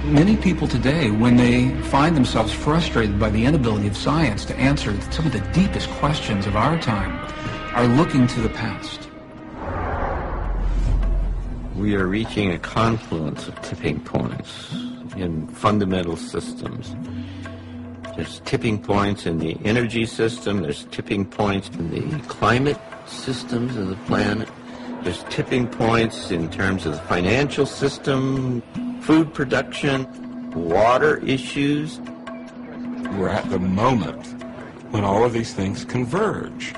Many people today, when they find themselves frustrated by the inability of science to answer some of the deepest questions of our time, are looking to the past. We are reaching a confluence of tipping points in fundamental systems. There's tipping points in the energy system, there's tipping points in the climate systems of the planet, there's tipping points in terms of the financial system, food production, water issues. We're at the moment when all of these things converge,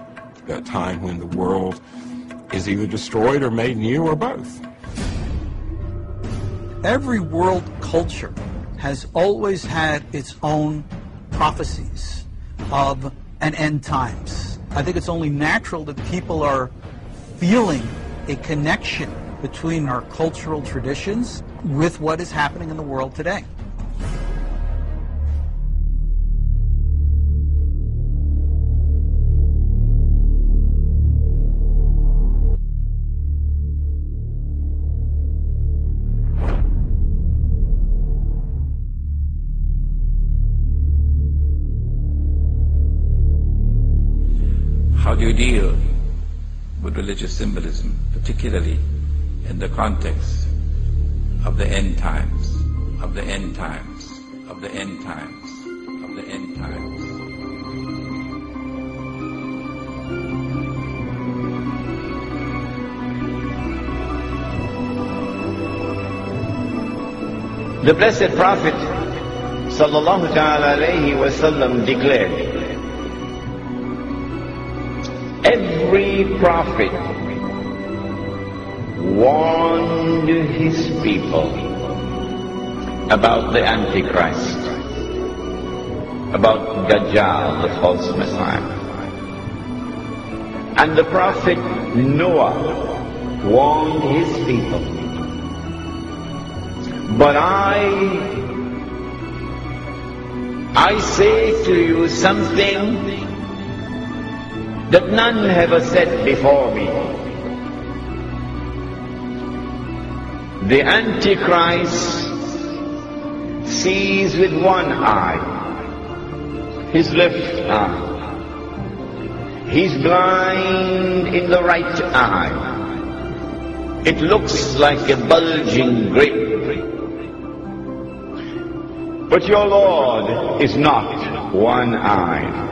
that time when the world is either destroyed or made new or both. Every world culture has always had its own prophecies of an end times. I think it's only natural that people are feeling a connection between our cultural traditions with what is happening in the world today. How do you deal with religious symbolism, particularly in the context of the end times, of the end times, of the end times, of the end times? The Blessed Prophet sallallahu ta'ala alayhi wa sallam declared, every prophet warned his people about the Antichrist, about Dajjal, the false Messiah. And the prophet Noah warned his people. But I say to you something that none have said before me. The Antichrist sees with one eye, his left eye. He's blind in the right eye. It looks like a bulging grape. But your Lord is not one-eyed.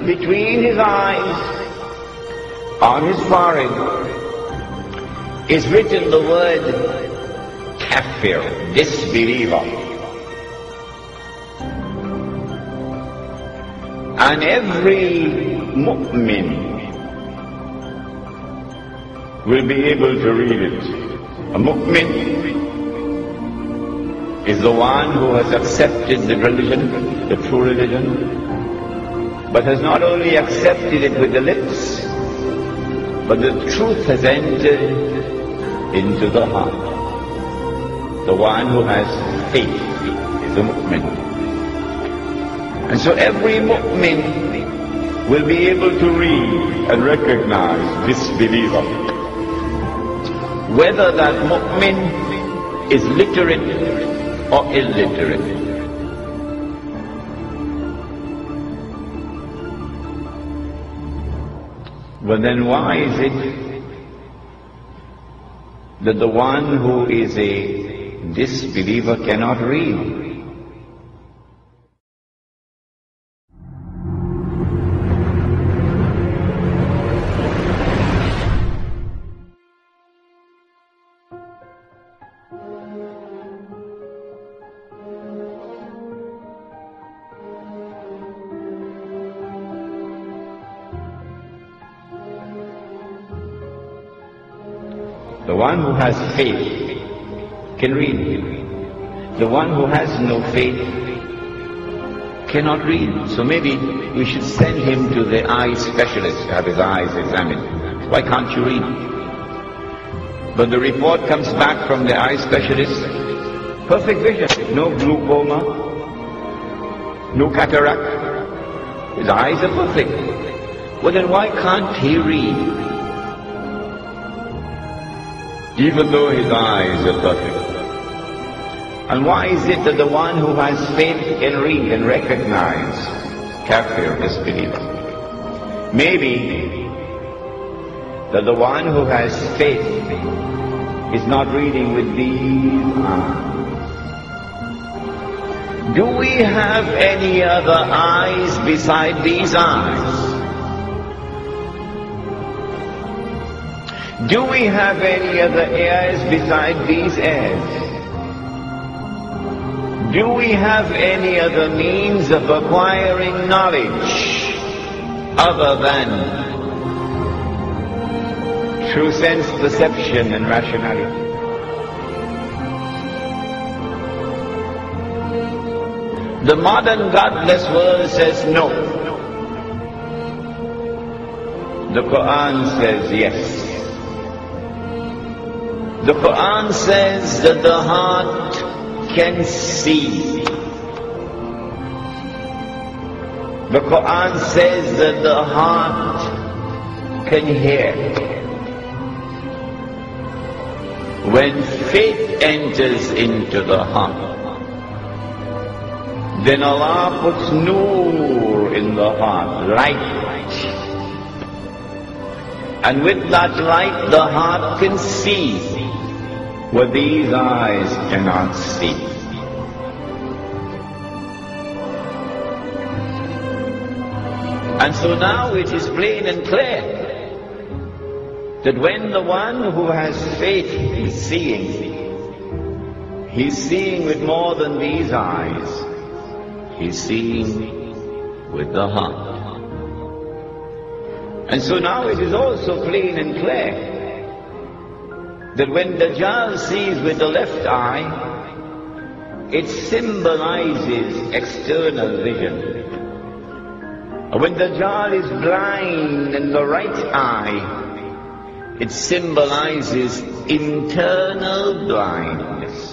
Between his eyes, on his forehead, is written the word kafir, disbeliever. And every mu'min will be able to read it. A mu'min is the one who has accepted the religion, the true religion, but has not only accepted it with the lips, but the truth has entered into the heart. The one who has faith is a mu'min. And so every mu'min will be able to read and recognize this believer. Whether that mu'min is literate or illiterate. But then why is it that the one who is a disbeliever cannot read? The one who has faith can read. The one who has no faith cannot read. So maybe we should send him to the eye specialist to have his eyes examined. Why can't you read? But the report comes back from the eye specialist, perfect vision, no glaucoma, no cataract. His eyes are perfect. Well, then why can't he read? Even though his eyes are perfect. And why is it that the one who has faith can read and recognize kafir, disbeliever? Maybe that the one who has faith is not reading with these eyes. Do we have any other eyes beside these eyes? Do we have any other ears beside these ears? Do we have any other means of acquiring knowledge other than through sense perception and rationality? The modern godless world says no. The Quran says yes. The Quran says that the heart can see. The Quran says that the heart can hear. When faith enters into the heart, then Allah puts nur in the heart, light. And with that light, the heart can see what these eyes cannot see. And so now it is plain and clear that when the one who has faith is seeing, he's seeing with more than these eyes. He's seeing with the heart. And so now it is also plain and clear that when Dajjal sees with the left eye, it symbolizes external vision. And when Dajjal is blind in the right eye, it symbolizes internal blindness.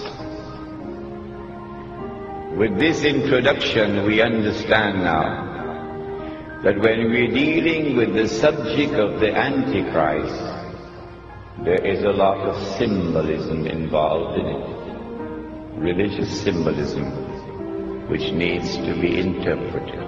With this introduction, we understand now that when we're dealing with the subject of the Antichrist, there is a lot of symbolism involved in it. Religious symbolism, which needs to be interpreted.